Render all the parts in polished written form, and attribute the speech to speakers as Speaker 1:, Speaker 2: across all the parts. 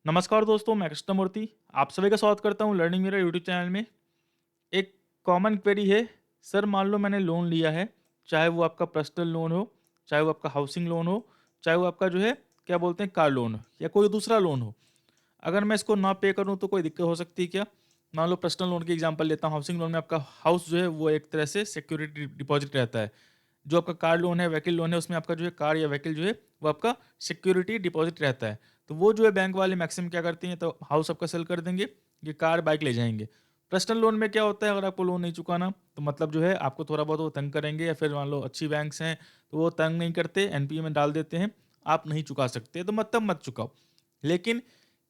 Speaker 1: नमस्कार दोस्तों, मैं कृष्णमूर्ति। आप सभी का स्वागत करता हूँ लर्निंग मेरा यूट्यूब चैनल में। एक कॉमन क्वेरी है, सर मान लो मैंने लोन लिया है, चाहे वो आपका पर्सनल लोन हो, चाहे वो आपका हाउसिंग लोन हो, चाहे वो आपका जो है क्या बोलते हैं कार लोन हो या कोई दूसरा लोन हो। अगर मैं इसको ना पे करूँ तो कोई दिक्कत हो सकती है क्या? मान लो पर्सनल लोन की एग्जांपल लेता हूँ, हाउसिंग लोन में आपका हाउस जो है वो एक तरह से सिक्योरिटी डिपॉजिट रहता है। जो आपका कार लोन है, व्हीकल लोन है, उसमें आपका जो है कार या व्हीकल जो है वो आपका सिक्योरिटी डिपॉजिट रहता है। तो वो जो है बैंक वाले मैक्सिमम क्या करते हैं, तो हाउस आपका सेल कर देंगे, ये कार बाइक ले जाएंगे। पर्सनल लोन में क्या होता है, अगर आपको लोन नहीं चुकाना तो मतलब जो है आपको थोड़ा बहुत वो तंग करेंगे, या फिर मान लो अच्छी बैंक्स हैं तो वो तंग नहीं करते, एनपीए में डाल देते हैं, आप नहीं चुका सकते तो मतलब मत चुकाओ। लेकिन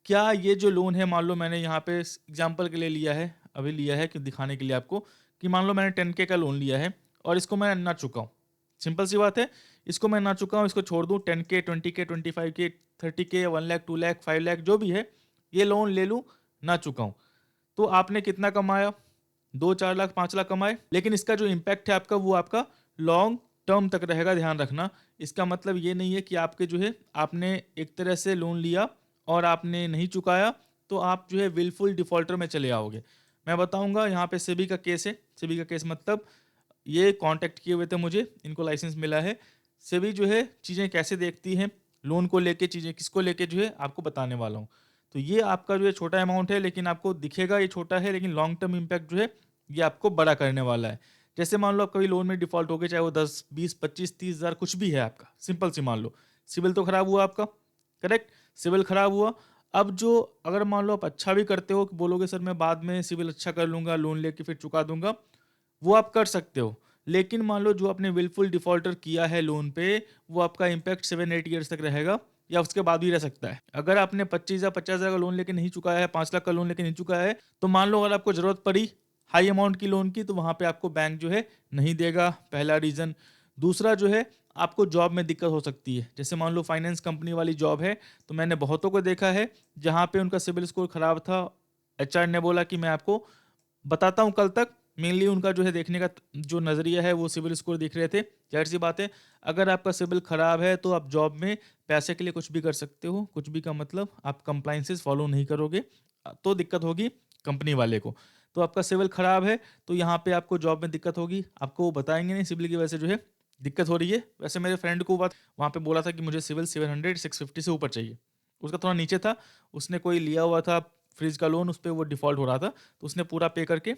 Speaker 1: क्या ये जो लोन है, मान लो मैंने यहाँ पे एग्जाम्पल के लिए लिया है, अभी लिया है कि दिखाने के लिए आपको, कि मान लो मैंने 10K का लोन लिया है और इसको मैं ना चुकाऊं। सिंपल सी बात है, इसको मैं ना चुकाऊं, इसको छोड़ दूं, 10K 20K 25K 30K 1 lakh 2 lakh 5 lakh जो भी है, ये लोन ले लूं, ना चुकाऊं, तो आपने कितना कमाया? 2 4 लाख 5 लाख कमाए। लेकिन इसका जो इम्पैक्ट है आपका, वो आपका लॉन्ग टर्म तक रहेगा, ध्यान रखना। इसका मतलब ये नहीं है कि आपके जो है आपने एक तरह से लोन लिया और आपने नहीं चुकाया तो आप जो है विलफुल डिफॉल्टर में चले आओगे। मैं बताऊंगा, यहाँ पे सेबी का केस है। सेबी का केस मतलब ये कांटेक्ट किए हुए थे मुझे, इनको लाइसेंस मिला है। सेबी जो है चीज़ें कैसे देखती है, लोन को लेके, चीज़ें किसको लेके, जो है आपको बताने वाला हूँ। तो ये आपका जो है छोटा अमाउंट है, लेकिन आपको दिखेगा ये छोटा है, लेकिन लॉन्ग टर्म इम्पैक्ट जो है ये आपको बड़ा करने वाला है। जैसे मान लो आप कभी लोन में डिफॉल्ट हो गए, चाहे वो 10 20 25 30 हज़ार कुछ भी है आपका, सिंपल सी मान लो, सिविल तो खराब हुआ आपका, करेक्ट, सिविल खराब हुआ। अब जो, अगर मान लो आप अच्छा भी करते हो, बोलोगे सर मैं बाद में सिविल अच्छा कर लूंगा, लोन लेके फिर चुका दूंगा, वो आप कर सकते हो। लेकिन मान लो जो आपने विलफुल डिफॉल्टर किया है लोन पे, वो आपका इम्पैक्ट 7 8 ईयर्स तक रहेगा, या उसके बाद भी रह सकता है। अगर आपने 25 या 50 हज़ार का लोन लेके नहीं चुकाया है, 5 लाख का लोन लेके नहीं चुकाया है, तो मान लो अगर आपको जरूरत पड़ी हाई अमाउंट की लोन की, तो वहां पे आपको बैंक जो है नहीं देगा, पहला रीजन। दूसरा जो है, आपको जॉब में दिक्कत हो सकती है। जैसे मान लो फाइनेंस कंपनी वाली जॉब है, तो मैंने बहुतों को देखा है जहाँ पे उनका सिविल स्कोर खराब था, एचआर ने बोला कि मैं आपको बताता हूँ कल तक। मेनली उनका जो है देखने का जो नज़रिया है, वो सिविल स्कोर देख रहे थे। जाहिर सी बात है, अगर आपका सिविल खराब है तो आप जॉब में पैसे के लिए कुछ भी कर सकते हो। कुछ भी का मतलब आप कंप्लाइंसेस फॉलो नहीं करोगे तो दिक्कत होगी कंपनी वाले को। तो आपका सिविल खराब है तो यहाँ पे आपको जॉब में दिक्कत होगी, आपको वो बताएंगे नहीं, सिविल की वजह से जो है दिक्कत हो रही है। वैसे मेरे फ्रेंड को बात वहाँ पे बोला था कि मुझे सिविल 700 650 से ऊपर चाहिए, उसका थोड़ा नीचे था। उसने कोई लिया हुआ था फ्रिज का लोन, उस पर वो डिफॉल्ट हो रहा था, तो उसने पूरा पे करके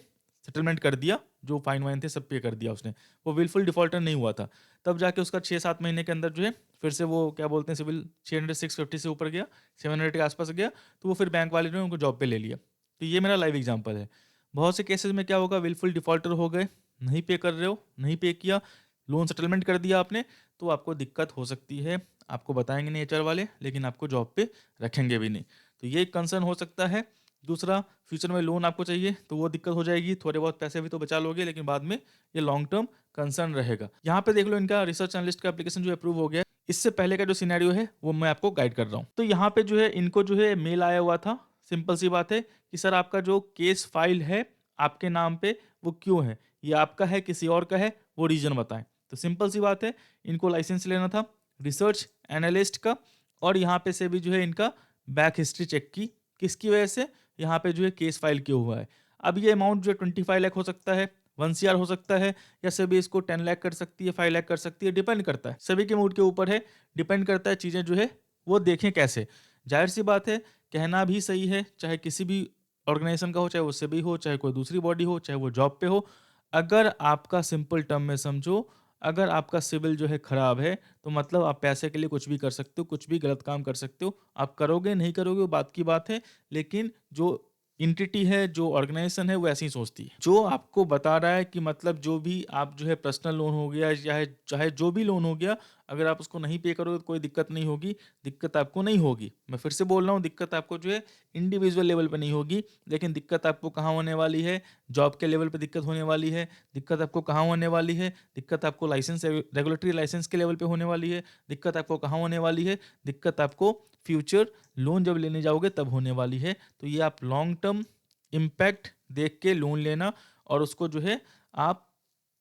Speaker 1: सेटलमेंट कर दिया, जो फाइन वाइन थे सब पे कर दिया उसने। वो विलफुल डिफॉल्टर नहीं हुआ था। तब जाके उसका 6 7 महीने के अंदर जो है फिर से वो क्या बोलते हैं सिविल 600 650 से ऊपर गया, 700 के आसपास गया, तो वो फिर बैंक वाले ने उनको जॉब पे ले लिया। तो ये मेरा लाइव एग्जाम्पल है। बहुत से केसेस में क्या होगा, विलफुल डिफॉल्टर हो गए, नहीं पे कर रहे हो, नहीं पे किया, लोन सेटलमेंट कर दिया आपने, तो आपको दिक्कत हो सकती है। आपको बताएंगे नहीं एचआर वाले, लेकिन आपको जॉब पे रखेंगे भी नहीं। तो ये एक कंसर्न हो सकता है। दूसरा, फ्यूचर में लोन आपको चाहिए तो वो दिक्कत हो जाएगी, थोड़े बहुत पैसे भी तो बचा लोगे, लेकिन बाद में ये लॉन्ग टर्म कंसर्न रहेगा। यहाँ पे देख लो, इनका रिसर्च एनालिस्ट का एप्लीकेशन जो अप्रूव हो गया है। इससे पहले का जो सिनेरियो है वो मैं आपको गाइड कर रहा हूँ। तो यहाँ पे जो है इनको जो है मेल आया हुआ था। सिंपल सी बात है कि सर आपका जो केस फाइल है आपके नाम पे, वो क्यों है, ये आपका है किसी और का है, वो रीजन बताएं। तो सिंपल सी बात है, इनको लाइसेंस लेना था रिसर्च एनालिस्ट का, और यहाँ पे से भी जो है इनका बैक हिस्ट्री चेक की। किसकी वजह से? यहाँ पे जो है केस फाइल क्यों हुआ है। अब ये अमाउंट जो है 25 लाख हो सकता है, 1 CR हो सकता है, या सभी इसको 10 लाख कर सकती है, 5 लाख कर सकती है, डिपेंड करता है, सभी के मूड के ऊपर है, डिपेंड करता है। चीज़ें जो है वो देखें कैसे। जाहिर सी बात है, कहना भी सही है, चाहे किसी भी ऑर्गेनाइजेशन का हो, चाहे वो सेबी हो, चाहे कोई दूसरी बॉडी हो, चाहे वो जॉब पे हो। अगर आपका सिंपल टर्म में समझो, अगर आपका सिविल जो है खराब है, तो मतलब आप पैसे के लिए कुछ भी कर सकते हो, कुछ भी गलत काम कर सकते हो। आप करोगे नहीं करोगे वो बात की बात है, लेकिन जो एंटिटी है, जो ऑर्गेनाइजेशन है, वो ऐसी ही सोचती है। जो आपको बता रहा है कि मतलब जो भी आप जो है पर्सनल लोन हो गया, चाहे चाहे जो भी लोन हो गया, अगर आप उसको नहीं पे करोगे तो कोई दिक्कत नहीं होगी। दिक्कत आपको नहीं होगी, मैं फिर से बोल रहा हूँ, दिक्कत आपको जो है इंडिविजुअल लेवल पे नहीं होगी। लेकिन दिक्कत आपको कहाँ होने वाली है? जॉब के लेवल पे दिक्कत होने वाली है। दिक्कत आपको कहाँ होने वाली है? दिक्कत आपको लाइसेंस, रेगुलेटरी लाइसेंस के लेवल पे होने वाली है। दिक्कत आपको कहाँ होने वाली है? दिक्कत आपको फ्यूचर लोन जब लेने जाओगे तब होने वाली है। तो ये आप लॉन्ग टर्म इम्पैक्ट देख के लोन लेना, और उसको जो है आप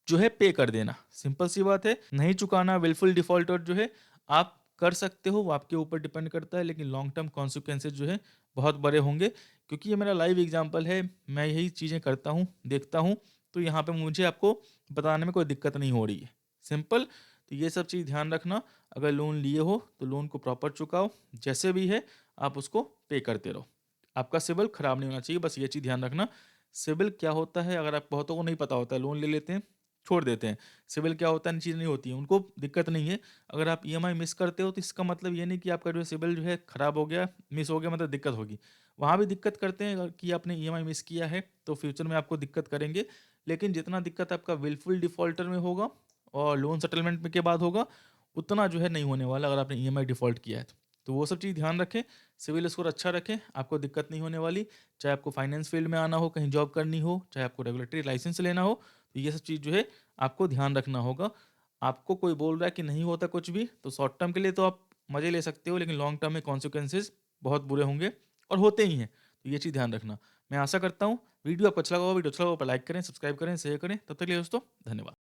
Speaker 1: जो है पे कर देना। सिंपल सी बात है, नहीं चुकाना, विलफुल डिफॉल्टर जो है आप कर सकते हो वो आपके ऊपर डिपेंड करता है, लेकिन लॉन्ग टर्म कॉन्सिक्वेंसेस जो है बहुत बड़े होंगे, क्योंकि ये मेरा लाइव एग्जांपल है, मैं यही चीज़ें करता हूँ, देखता हूँ, तो यहाँ पे मुझे आपको बताने में कोई दिक्कत नहीं हो रही है। सिंपल। तो ये सब चीज़ ध्यान रखना, अगर लोन लिए हो तो लोन को प्रॉपर चुकाओ, जैसे भी है आप उसको पे करते रहो। आपका सिबिल खराब नहीं होना चाहिए, बस ये चीज़ ध्यान रखना। सिबिल क्या होता है, अगर आप बहुतों को नहीं पता होता है, लोन ले लेते हैं, छोड़ देते हैं। सिबिल क्या होता है, चीज़ नहीं होती है, उनको दिक्कत नहीं है। अगर आप ईएमआई मिस करते हो तो इसका मतलब ये नहीं कि आपका जो सिबिल जो है खराब हो गया, मिस हो गया मतलब दिक्कत होगी। वहाँ भी दिक्कत करते हैं कि आपने ईएमआई मिस किया है तो फ्यूचर में आपको दिक्कत करेंगे। लेकिन जितना दिक्कत आपका विलफुल डिफ़ॉल्टर में होगा और लोन सेटलमेंट में के बाद होगा, उतना जो है नहीं होने वाला अगर आपने ईएमआई डिफ़ॉल्ट किया है तो। तो वो सब चीज़ ध्यान रखें, सिविल स्कोर अच्छा रखें, आपको दिक्कत नहीं होने वाली। चाहे आपको फाइनेंस फील्ड में आना हो, कहीं जॉब करनी हो, चाहे आपको रेगुलेटरी लाइसेंस लेना हो, तो ये सब चीज़ जो है आपको ध्यान रखना होगा। आपको कोई बोल रहा है कि नहीं होता कुछ भी, तो शॉर्ट टर्म के लिए तो आप मज़े ले सकते हो, लेकिन लॉन्ग टर्म में कॉन्सिक्वेंसेज़ बहुत बुरे होंगे और होते ही हैं। तो ये चीज़ ध्यान रखना। मैं आशा करता हूँ वीडियो आपको अच्छा लगा होगा, वीडियो अच्छा लगा हो तो लाइक करें, सब्सक्राइब करें, शेयर करें। तब तक के लिए दोस्तों धन्यवाद।